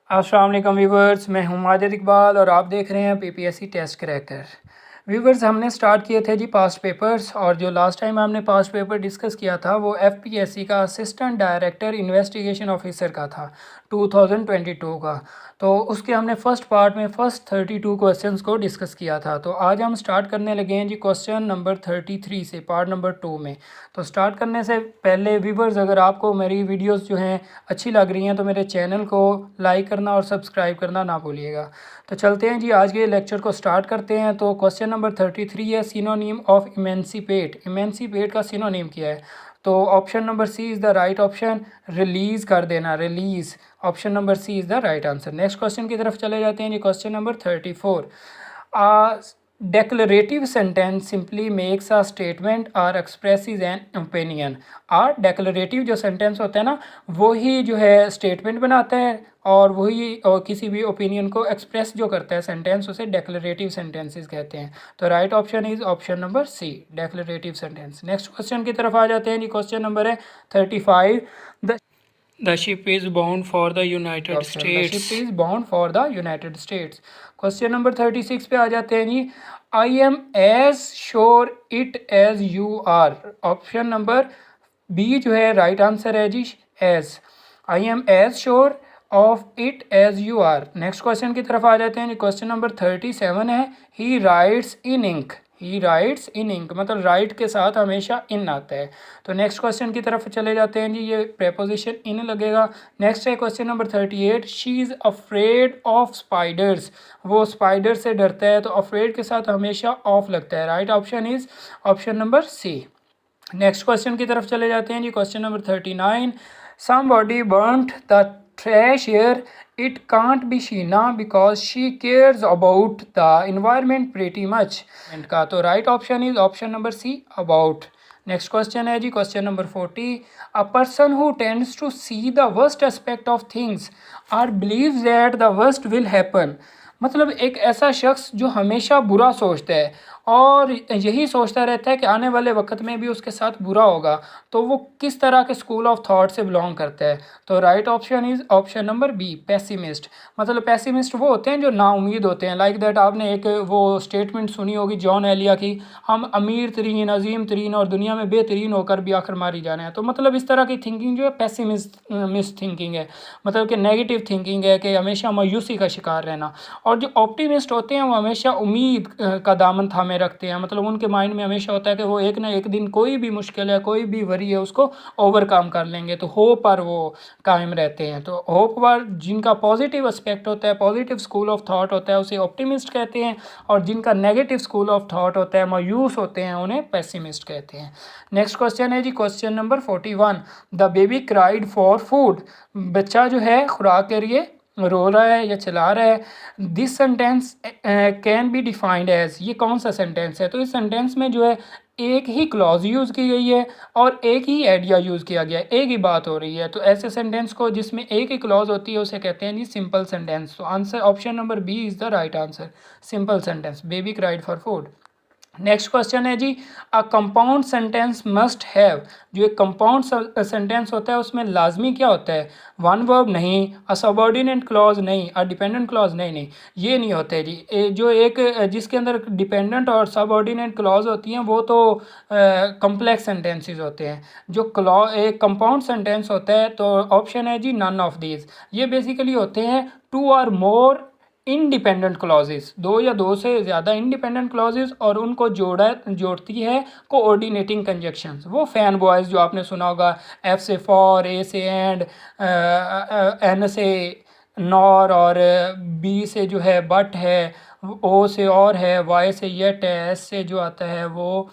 अस्सलाम वालेकुम व्यूवर्स, मैं हूं माजिद इकबाल और आप देख रहे हैं पीपीएससी टेस्ट क्रैकर। व्यूवर्स, हमने स्टार्ट किए थे जी पास्ट पेपर्स, और जो लास्ट टाइम हमने पास्ट पेपर डिस्कस किया था वो एफपीएससी का असिस्टेंट डायरेक्टर इन्वेस्टिगेशन ऑफिसर का था 2022 का। तो उसके हमने फर्स्ट पार्ट में फर्स्ट 32 क्वेश्चंस को डिस्कस किया था। तो आज हम स्टार्ट करने लगे हैं जी क्वेश्चन नंबर 33 से पार्ट नंबर 2 में। तो स्टार्ट करने से पहले व्यूवर्स, अगर आपको मेरी वीडियोस जो हैं अच्छी लग रही हैं तो मेरे चैनल को लाइक करना और सब्सक्राइब करना ना भूलिएगा। तो चलते हैं जी, आज के लेक्चर को स्टार्ट करते हैं। तो क्वेश्चन नंबर 33 है सिनोनिम ऑफ इमेंसिपेट। इमेंसिपेट का सिनोनिम क्या है? तो option number C is the right option. Release कर देना, release. Option number C is the right answer. Next question की तरफ चले जाते हैं जी। Question number 34। Declarative sentence simply makes a statement or expresses an opinion। और declarative जो sentence होता है ना, वही जो है statement बनाता है और वही और किसी भी opinion को express जो करता है sentence, उसे declarative sentences कहते हैं। तो right option is option number C, declarative sentence। next question की तरफ आ जाते हैं जी। question number है 35। The ship is bound for the United States। The ship is bound for the United States। Question number 36 पे आ जाते हैं जी। I am as sure it as you are. Option number B जो है right answer है जी, as. I am as sure of it as you are. Next question की तरफ आ जाते हैं जी। क्वेश्चन नंबर 37 है he writes in ink. He writes in ink मतलब राइट के साथ हमेशा इन आता है। तो नेक्स्ट क्वेश्चन की तरफ चले जाते हैं जी। ये प्रेपोजिशन इन लगेगा। नेक्स्ट है question number 38। She is afraid of spiders. वो स्पाइडर से डरता है, तो अफ्रेड के साथ हमेशा ऑफ लगता है। Right option is option number C. Next question की तरफ चले जाते हैं जी। Question number 39। Somebody burnt the trash here, it can't be Sheena because she cares about the environment pretty much। का तो right option is option number C, about. Next question है जी। Question number 40। A person who tends to see the worst aspect of things or believes that the worst will happen. मतलब एक ऐसा शख्स जो हमेशा बुरा सोचता है और यही सोचता रहता है कि आने वाले वक्त में भी उसके साथ बुरा होगा, तो वो किस तरह के स्कूल ऑफ थॉट से बिलोंग करता है? तो right option is option number B, pessimist. मतलब पेसिमिस्ट वो होते हैं जो नाउम्मीद होते हैं। लाइक दैट आपने एक वो स्टेटमेंट सुनी होगी जॉन एलिया की, हम अमीर तरीन, अजीम तरीन और दुनिया में बेहतरीन होकर भी आखिर मारी जाने हैं। तो मतलब इस तरह की थिंकिंग जो है पेसिमिस्ट थिंकिंग है, मतलब कि नेगेटिव थिंकिंग है कि हमेशा मायूसी का शिकार रहना। और जो ऑप्टिमिस्ट होते हैं वो हमेशा उम्मीद का दामन थामे रखते हैं। मतलब उनके माइंड में हमेशा होता है कि वो एक ना एक दिन कोई भी मुश्किल है, कोई भी वरी है, उसको ओवरकम कर लेंगे। तो होप पर वो कायम रहते हैं। तो होप पर जिनका पॉजिटिव एस्पेक्ट होता है, पॉजिटिव स्कूल ऑफ थॉट होता है, उसे ऑप्टिमिस्ट कहते हैं। और जिनका नेगेटिव स्कूल ऑफ थॉट होता है, मायूस होते हैं, उन्हें पेसिमिस्ट कहते हैं। नेक्स्ट क्वेश्चन है जी। Question number 41। The baby cried for food. बच्चा जो है खुराक के लिए रो रहा है या चला रहा है। This sentence can be defined as. ये कौन सा सेंटेंस है? तो इस सेंटेंस में जो है एक ही क्लॉज यूज़ की गई है और एक ही आइडिया यूज़ किया गया है, एक ही बात हो रही है। तो ऐसे सेंटेंस को जिसमें एक ही क्लॉज होती है उसे कहते हैं जी सिंपल सेंटेंस। तो answer option number B is the right answer, simple sentence. Baby cried for food. Next question है जी। A compound sentence must have. जो एक कंपाउंड सेंटेंस होता है उसमें लाजमी क्या होता है? वन वर्ब नहीं, अ सबऑर्डिनेट क्लॉज नहीं, अ डिपेंडेंट क्लॉज नहीं, नहीं ये नहीं होते जी। जो एक जिसके अंदर डिपेंडेंट और सबऑर्डिनेट क्लॉज होती हैं वो तो कम्प्लेक्स सेंटेंसेस होते हैं। जो एक कंपाउंड सेंटेंस होता है तो ऑप्शन है जी नन ऑफ दीज। ये बेसिकली होते हैं टू और मोर इंडिपेंडेंट क्लॉजेस, दो या दो से ज़्यादा इंडिपेंडेंट क्लॉजेस, और उनको जोड़ती है कोऑर्डिनेटिंग कंजक्शंस। वो फैन बॉयज़ जो आपने सुना होगा, एफ से फॉर, ए से एंड, एन से नॉर, और बी से जो है बट है, ओ से और है, वाई से येट है, एस से जो आता है वो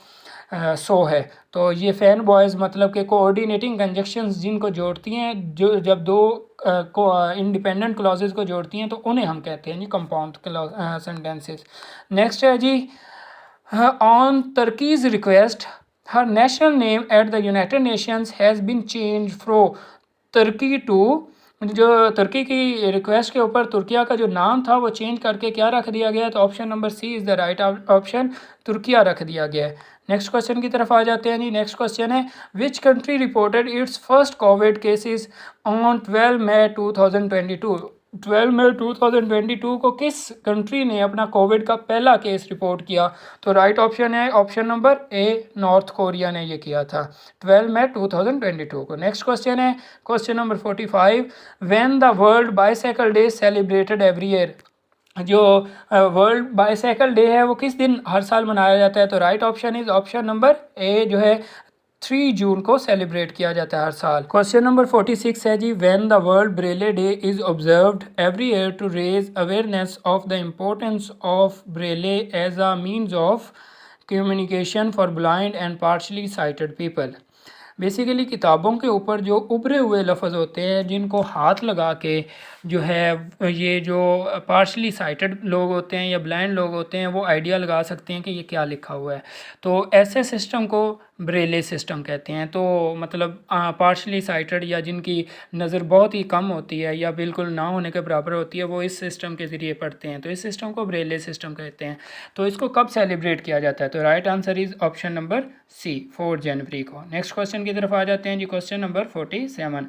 सो है। तो ये फैन बॉयज़ मतलब कि कोऑर्डिनेटिंग कंजक्शंस जिनको जोड़ती हैं, जो जब दो को इंडिपेंडेंट क्लॉजेस को जोड़ती हैं तो उन्हें हम कहते हैं जी कंपाउंड सेंटेंसेस। नेक्स्ट है जी। On Turkey's request her national name at the United Nations has been change fro Turkey to. जो तुर्की की रिक्वेस्ट के ऊपर तुर्किया का जो नाम था वो चेंज करके क्या रख दिया गया है? तो option number C is the right option, Turkiye रख दिया गया है। नेक्स्ट क्वेश्चन की तरफ आ जाते हैं जी। नेक्स्ट क्वेश्चन है which country reported it's first Covid cases on 12 मई 2022। 12 मई 2022 को किस कंट्री ने अपना कोविड का पहला केस रिपोर्ट किया? तो राइट ऑप्शन है ऑप्शन नंबर ए, नॉर्थ कोरिया ने ये किया था 12 मई 2022 को। नेक्स्ट क्वेश्चन है question number 45, when the world bicycle day celebrated every year. जो वर्ल्ड बाईसाइकिल डे है वो किस दिन हर साल मनाया जाता है? तो right option is option number ए जो है 3 जून को सेलिब्रेट किया जाता है हर साल। क्वेश्चन नंबर 46 है जी, when the world Braille day is observed every year to raise awareness of the importance of Braille as a means of communication for blind and partially sighted people. Basically किताबों के ऊपर जो उभरे हुए लफ्ज़ होते हैं जिनको हाथ लगा के जो है ये जो पार्शली साइटेड लोग होते हैं या ब्लाइंड लोग होते हैं वो आइडिया लगा सकते हैं कि ये क्या लिखा हुआ है। तो ऐसे सिस्टम को ब्रेले सिस्टम कहते हैं। तो मतलब पार्शली साइटेड या जिनकी नज़र बहुत ही कम होती है या बिल्कुल ना होने के बराबर होती है वो इस सिस्टम के ज़रिए पढ़ते हैं। तो इस सिस्टम को ब्रेले सिस्टम कहते हैं। तो इसको कब सेलिब्रेट किया जाता है? तो right answer is option number C, 4 जनवरी को। नेक्स्ट क्वेश्चन की तरफ आ जाते हैं जी, question number 47।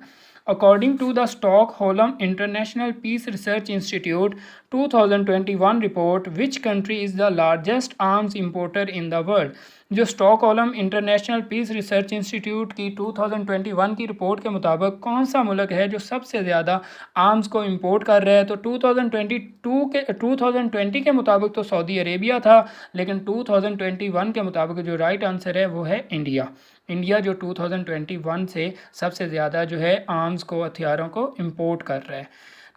According to the Stockholm International Peace Research Institute 2021 report, which country is the largest arms importer in the world? जो Stockholm International Peace Research Institute की 2021 की रिपोर्ट के मुताबिक कौन सा मुल्क है जो सबसे ज़्यादा आर्म्स को इंपोर्ट कर रहा है? तो 2020 के मुताबिक तो सऊदी अरेबिया था, लेकिन 2021 के मुताबिक जो राइट आंसर है वो है इंडिया। इंडिया जो 2021 से सबसे ज़्यादा जो है आर्म्स को, हथियारों को इंपोर्ट कर रहा है।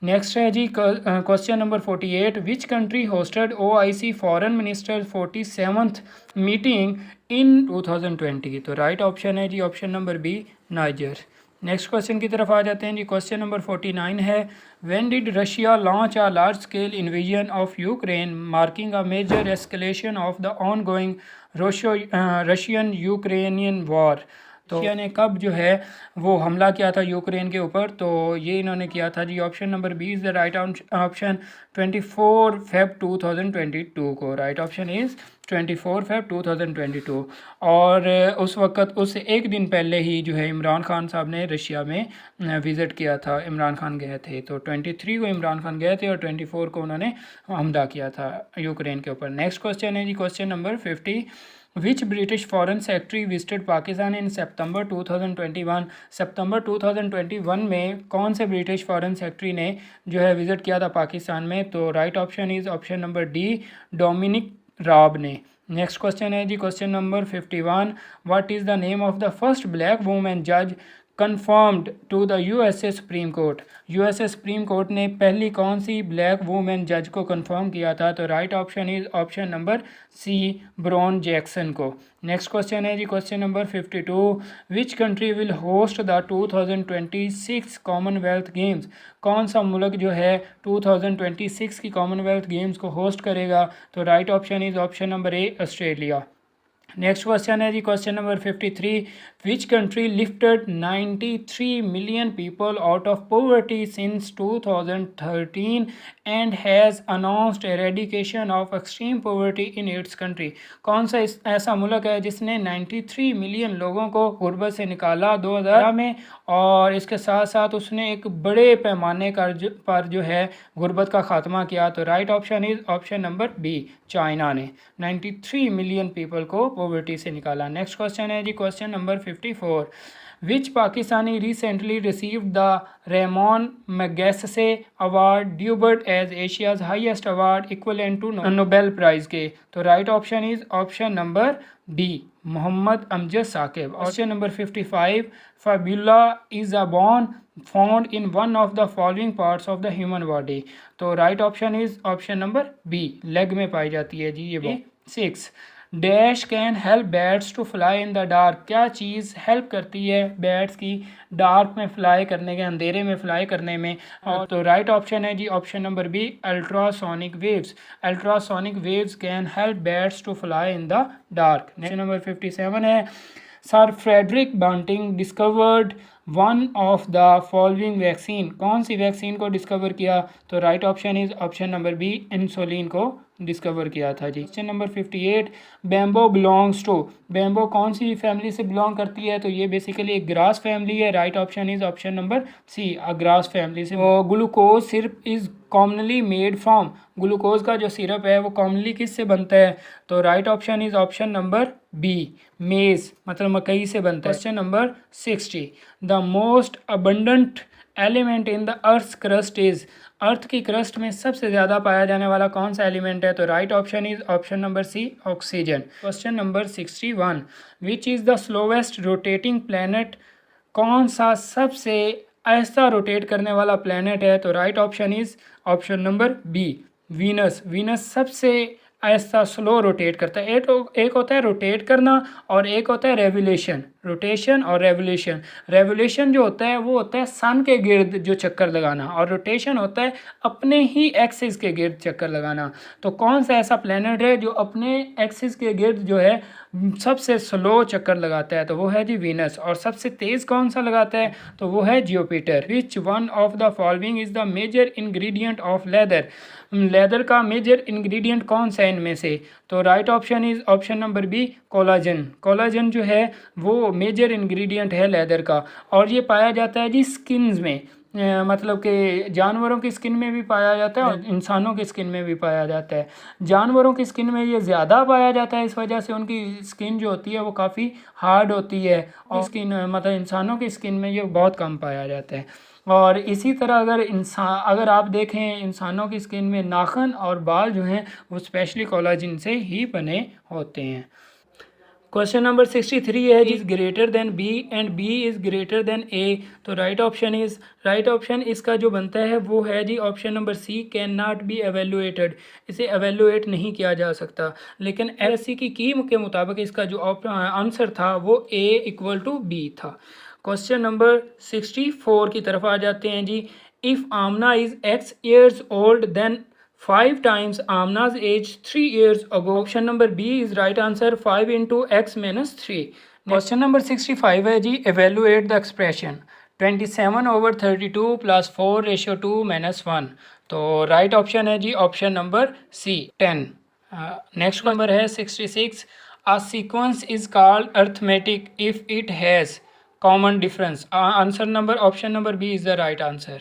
नेक्स्ट है जी question number 48, which country hosted OIC foreign minister 47th meeting in 2020? तो राइट ऑप्शन है जी option number B, Niger. Next question की तरफ आ जाते हैं जी, क्वेश्चन नंबर 49 है, when did Russia launch a large scale invasion of Ukraine marking a major escalation of the ongoing Russian Ukrainian war? तो रशिया ने कब जो है वो हमला किया था यूक्रेन के ऊपर? तो ये इन्होंने किया था जी option number B is the right option 24 Feb 2022 को। Right option is 24 Feb 2022। और उस वक़्त उससे एक दिन पहले ही जो है इमरान खान साहब ने रशिया में विज़िट किया था। इमरान खान गए थे, तो 23 को इमरान खान गए थे और 24 को उन्होंने हमला किया था यूक्रेन के ऊपर। नेक्स्ट क्वेश्चन है जी question number 50, which British foreign secretary visited Pakistan in September 2021? सितंबर 2021 में कौन से ब्रिटिश फॉरेन सेक्रेटरी ने जो है विज़िट किया था पाकिस्तान में? तो right option is option number D, Dominic Raab ने। नेक्स्ट क्वेश्चन है जी question number 51, what is the name of the first black women जज confirmed to the USA supreme court? USA supreme court ने पहली कौन सी ब्लैक वुमेन जज को confirm किया था? तो right option is option number C, Brown Jackson को। नेक्स्ट क्वेश्चन है जी question number 52, which country will host the 2026 Commonwealth games? कौन सा मुल्क जो है 2026 की कॉमनवेल्थ गेम्स को होस्ट करेगा? तो right option is option number A, Australia. Next question है जी question number 53, which country lifted 93 million people out of poverty since 2013 and has announced eradication of extreme poverty in its country? कौन सा ऐसा मुल्क है जिसने 93 मिलियन लोगों को गुर्बत से निकाला 2000 में, और इसके साथ साथ उसने एक बड़े पैमाने पर जो है गुर्बत का ख़ात्मा किया? तो right option is option number B, China ने 93 मिलियन पीपल को पॉवर्टी से निकाला। नेक्स्ट क्वेश्चन है जी question number 54, which Pakistani recently received the Ramon Magsaysay award dubbed as Asia's highest award equivalent to Nobel prize के? तो right option is option number D, Mohammad Amjad Saqib. Option number 55, fibula is a bone found in one of the following parts of the human body? तो right option is option number B, leg में पाई जाती है जी ये bone. 6, dash can help bats to fly in the dark? क्या चीज़ help करती है बैट्स की डार्क में फ्लाई करने के, अंधेरे में फ्लाई करने में? और तो राइट ऑप्शन है जी option number B, ultrasonic waves. Ultrasonic waves can help bats to fly in the dark. Next number 57 है, sir Frederick Banting discovered one of the following vaccine? कौन सी वैक्सीन को डिस्कवर किया? तो right option is option number B, insulin को discover किया था जी। Question number 58, bamboo belongs to, bamboo कौन सी फैमिली से बिलोंग करती है? तो ये बेसिकली एक ग्रास फैमिली है। Right option is option number C, a grass family से। Glucose syrup is commonly made from, glucose का जो सिरप है वो कॉमनली किस से बनता है? तो right option is option number B, maize, मतलब मकई से बनता है। Question number 60, the most abundant element in the earth crust is, earth की क्रस्ट में सबसे ज़्यादा पाया जाने वाला कौन सा एलिमेंट है? तो right option is option number C, oxygen. Question number 61, which is the slowest rotating planet, कौन सा सबसे आहिस्ता रोटेट करने वाला प्लैनेट है? तो right option is option number B, Venus. Venus सबसे आहिस्ता स्लो रोटेट करता है। एक होता है रोटेट करना और एक होता है रेवोल्यूशन, रोटेशन और रेवोल्यूशन। रेवोल्यूशन जो होता है वो होता है सन के गिर्द जो चक्कर लगाना, और रोटेशन होता है अपने ही एक्सिस के गिर्द चक्कर लगाना। तो कौन सा ऐसा प्लैनेट है जो अपने एक्सिस के गिर्द जो है सबसे स्लो चक्कर लगाता है? तो वो है जी वीनस। और सबसे तेज़ कौन सा लगाता है? तो वो है Jupiter. Which one of the following is the major ingredient of leather, leather का मेजर इंग्रेडिएंट कौन सा है इनमें से? तो right option is option number B, collagen. Collagen जो है वो मेजर इंग्रेडिएंट है लेदर का, और ये पाया जाता है जी स्किन्स में, मतलब कि जानवरों की स्किन में भी पाया जाता है और इंसानों की स्किन में भी पाया जाता है। जानवरों की स्किन में ये ज़्यादा पाया जाता है, इस वजह से उनकी स्किन जो होती है वो काफ़ी हार्ड होती है, और स्किन मतलब इंसानों की स्किन में ये बहुत कम पाया जाता है। और इसी तरह अगर आप देखें इंसानों की स्किन में नाखून और बाल जो हैं वो स्पेशली कोलाजन से ही बने होते हैं। क्वेश्चन नंबर 63 है जी, is greater than B and B is greater than A. तो राइट ऑप्शन इसका जो बनता है वो है जी option number C, can not be evaluated. इसे एवेल्युएट नहीं किया जा सकता। लेकिन एलएससी की के मुताबिक इसका जो आंसर था वो ए इक्वल टू बी था। क्वेश्चन नंबर 64 की तरफ आ जाते हैं जी। If Amna is X years old then 5 times Amna's age 3 years ago. Option number B is right answer, 5 into x minus 3. Question number 65 है जी, evaluate the expression 27/32 plus 4:2 minus 1. तो right option है जी option number C, 10। Next number है 66, a sequence is called arithmetic if it has common difference. Answer number option number B is the right answer,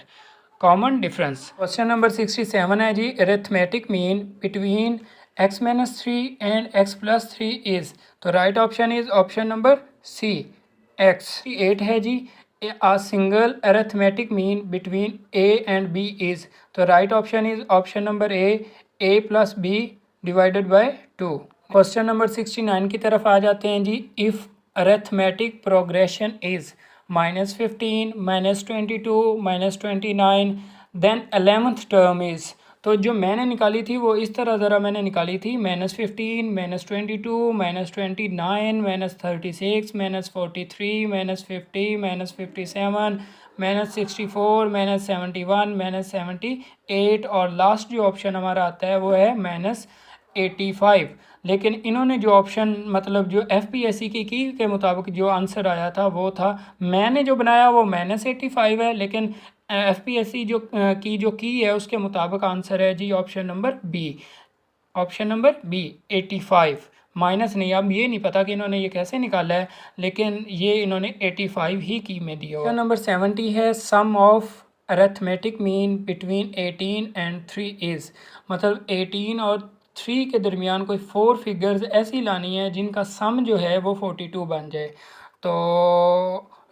common difference. Question number 67 है जी, arithmetic mean between x minus 3 and x plus 3 इज़। तो right option is option number C, x। 8 है जी, a single arithmetic mean between a and b इज़। तो right option is option number a plus B divided by 2। Question number 69 की तरफ आ जाते हैं जी। If arithmetic progression is -15, -22, -29, then 11th term is. तो जो मैंने निकाली थी वो इस तरह ज़रा मैंने निकाली थी, -15, -22, -29, -36, -43, -50, -57, -64, -71, -78, और लास्ट जो ऑप्शन हमारा आता है वो है -85। लेकिन इन्होंने जो ऑप्शन मतलब जो FPSC की के मुताबिक जो आंसर आया था वो था, मैंने जो बनाया वो -85 है, लेकिन FPSC की है उसके मुताबिक आंसर है जी option number B, option number B 85, minus नहीं। अब ये नहीं पता कि इन्होंने ये कैसे निकाला है, लेकिन ये इन्होंने 85 ही की में दिया। क्वेश्चन नंबर 70 है, sum of arithmetic mean between 18 and 3 is. मतलब 18 और 3 के दरमियान कोई 4 फिगर्स ऐसी लानी है जिनका सम जो है वो 42 बन जाए। तो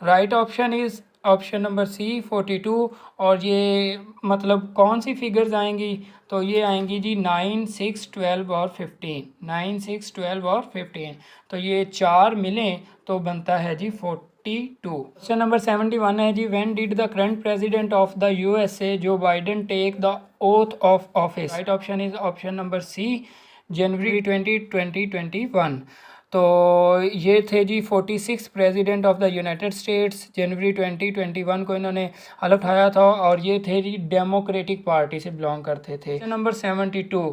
right option is option number C, 42। और ये मतलब कौन सी फिगर्स आएंगी? तो ये आएंगी जी 9, 6, 12 और 15, 9, 6, 12 और 15। तो ये 4 मिलें तो बनता है जी 42। क्वेश्चन नंबर 71 है जी, when did the current president of the USA Joe Biden take the oath of office? Right option is option number C, January 20, 2021। तो ये थे जी 46 president of the United States, जनवरी 2021 को इन्होंने हलफ उठाया था, और ये थे जी डेमोक्रेटिक पार्टी से बिलोंग करते थे। नंबर 72,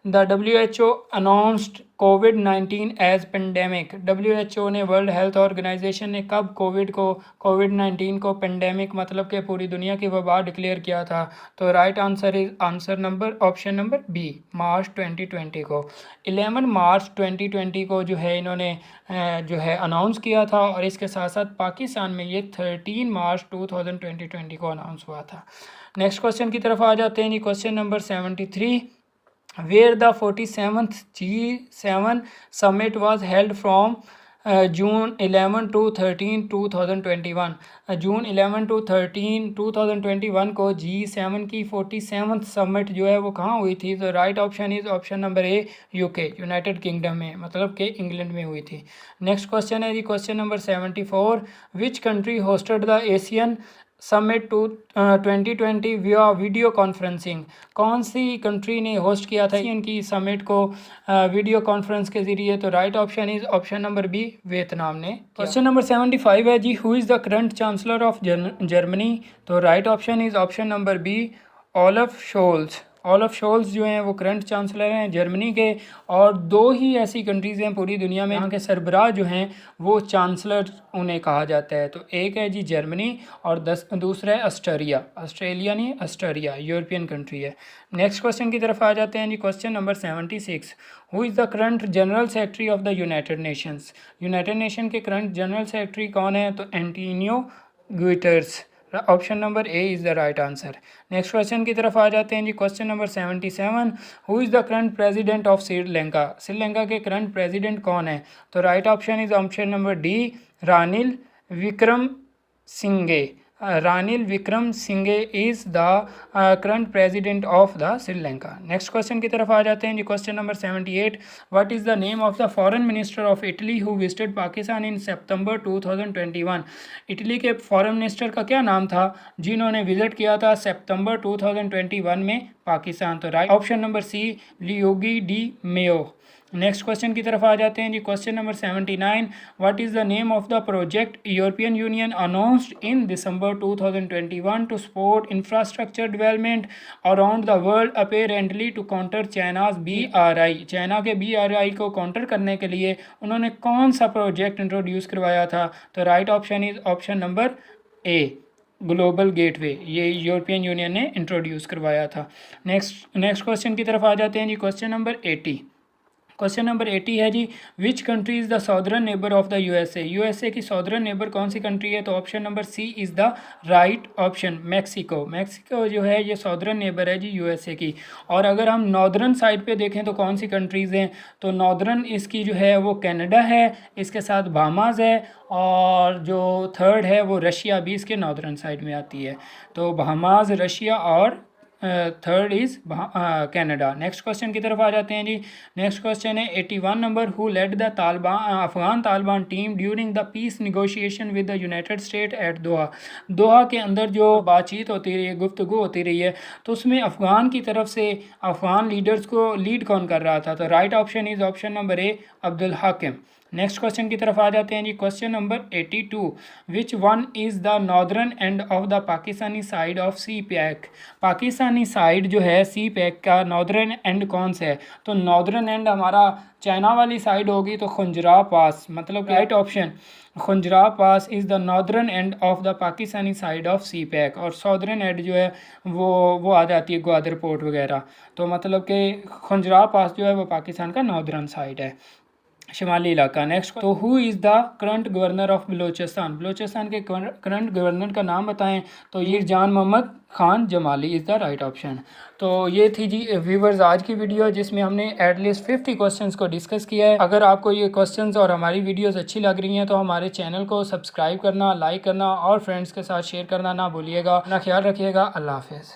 द WHO अनाउंस्ड कोविड-19 एज पेंडेमिक। WHO ने, वर्ल्ड हेल्थ ऑर्गेनाइजेशन ने कब कोविड-19 को पेंडेमिक मतलब कि पूरी दुनिया की वबा डिक्लेयर किया था? तो right answer is answer number option number B, March 2020 को। 11 मार्च 2020 को जो है इन्होंने जो है अनाउंस किया था, और इसके साथ साथ पाकिस्तान में ये 13 मार्च 2020 को अनाउंस हुआ था। नेक्स्ट क्वेश्चन की तरफ आ जाते हैं जी। Question number 73, where the 47th G7 summit was held from June 11 to 13 2021। June 11 to 13 2021 को G7 की 47th समिट जो है वो कहाँ हुई थी? तो right option is option number A, UK, United kingdom में, मतलब कि इंग्लैंड में हुई थी। नेक्स्ट क्वेश्चन है जी, question number 74, which country hosted the Asian summit 2020 via video conferencing. कौन सी कंट्री ने होस्ट किया था इनकी समिट को वीडियो कॉन्फ्रेंस के ज़रिए? तो right option is option number B, Vietnam ने। क्वेश्चन नंबर 75 है जी, who is the current chancellor of Germany? तो right option is option number B, Olaf Scholz. Olaf Scholz जो हैं वो करंट चांसलर हैं जर्मनी के, और दो ही ऐसी कंट्रीज़ हैं पूरी दुनिया में जहाँ के सरबराह जो हैं वो चांसलर उन्हें कहा जाता है। तो एक है जी जर्मनी, और दूसरा है ऑस्ट्रेलिया। ऑस्ट्रेलिया नहीं, ऑस्ट्रेलिया यूरोपियन कंट्री है। नेक्स्ट क्वेश्चन की तरफ आ जाते हैं जी। Question number 76, who is the current general secretary of the United Nations? United Nation के करंट जनरल सेक्रेटरी कौन है? तो Antonio Guterres. Option number A is the right answer. Next question की तरफ आ जाते हैं जी। Question number 77, who is the current president of Sri Lanka? Sri Lanka के करंट प्रेसिडेंट कौन है? तो right option is option number D, Ranil Wickremesinghe. Ranil Wickremesinghe is the current president of the Sri Lanka. Next question की तरफ आ जाते हैं जी। Question number 78, what is the name of the foreign minister of Italy who visited Pakistan in September 2021? Italy के foreign minister का क्या नाम था जिन्होंने विजिट किया था सितंबर 2021 में पाकिस्तान? तो right option number C, Luigi Di Maio. Next question की तरफ आ जाते हैं जी। Question number 79, what is the name of the project European Union announced in December 2021 to support infrastructure development around the world apparently to counter China's BRI? China के BRI को counter करने के लिए उन्होंने कौन सा प्रोजेक्ट इंट्रोड्यूस करवाया था? तो right option is option number A, Global Gateway. ये यूरोपियन यूनियन ने इंट्रोड्यूस करवाया था। नेक्स्ट क्वेश्चन की तरफ आ जाते हैं जी। क्वेश्चन नंबर 80, क्वेश्चन नंबर 80 है जी, which country is the southern neighbour of the USA की सॉदर्न नेबर कौन सी कंट्री है? तो option number C is the right option, Mexico. Mexico जो है ये सॉदर्न नेबर है जी USA की। और अगर हम नॉर्दर्न साइड पे देखें तो कौन सी कंट्रीज़ हैं? तो नॉर्दर्न इसकी जो है वो कनाडा है, इसके साथ बहामास है, और जो थर्ड है वो रशिया भी इसके नॉर्दर्न साइड में आती है। तो बहामास, रशिया, और third is Canada. Next question की तरफ आ जाते हैं जी। नेक्स्ट क्वेश्चन है 81 number, who led the Afghan Taliban team during the peace negotiation with the United State at Doha? Doha के अंदर जो बातचीत होती रही है, गुफ्तगू होती रही है, तो उसमें अफ़गान की तरफ से अफ़गान लीडर्स को लीड कौन कर रहा था? तो right option is option number A, Abdul Hakim. Next question की तरफ आ जाते हैं जी। Question number 82, which one is the northern end of the Pakistani side of CPEC? Pakistani side जो है सी पैक का नॉर्दर्न एंड कौन सा है? तो नॉर्दर्न एंड हमारा चाइना वाली साइड होगी, तो खुंजरा पास, मतलब right option Khunjerab pass is the northern end of the Pakistani side of CPEC. और सॉदर्न एंड जो है वो आ जाती है ग्वादर पोर्ट वगैरह। तो मतलब कि खुंजरा पास जो है वो पाकिस्तान का नॉर्दर्न साइड है, शिमाली इलाका। नेक्स्ट, तो who is the current governor of Balochistan? Balochistan के करंट गवर्नर का नाम बताएं? तो ये Jan Mohammad Khan Jamali is the right option. तो ये थी जी व्यूवर्स आज की वीडियो, जिसमें हमने एटलीस्ट 50 क्वेश्चंस को डिस्कस किया है। अगर आपको ये क्वेश्चंस और हमारी वीडियोस अच्छी लग रही हैं तो हमारे चैनल को सब्सक्राइब करना, लाइक करना और फ्रेंड्स के साथ शेयर करना ना भूलिएगा। अपना ख्याल रखिएगा। अल्लाह हाफ़िज़।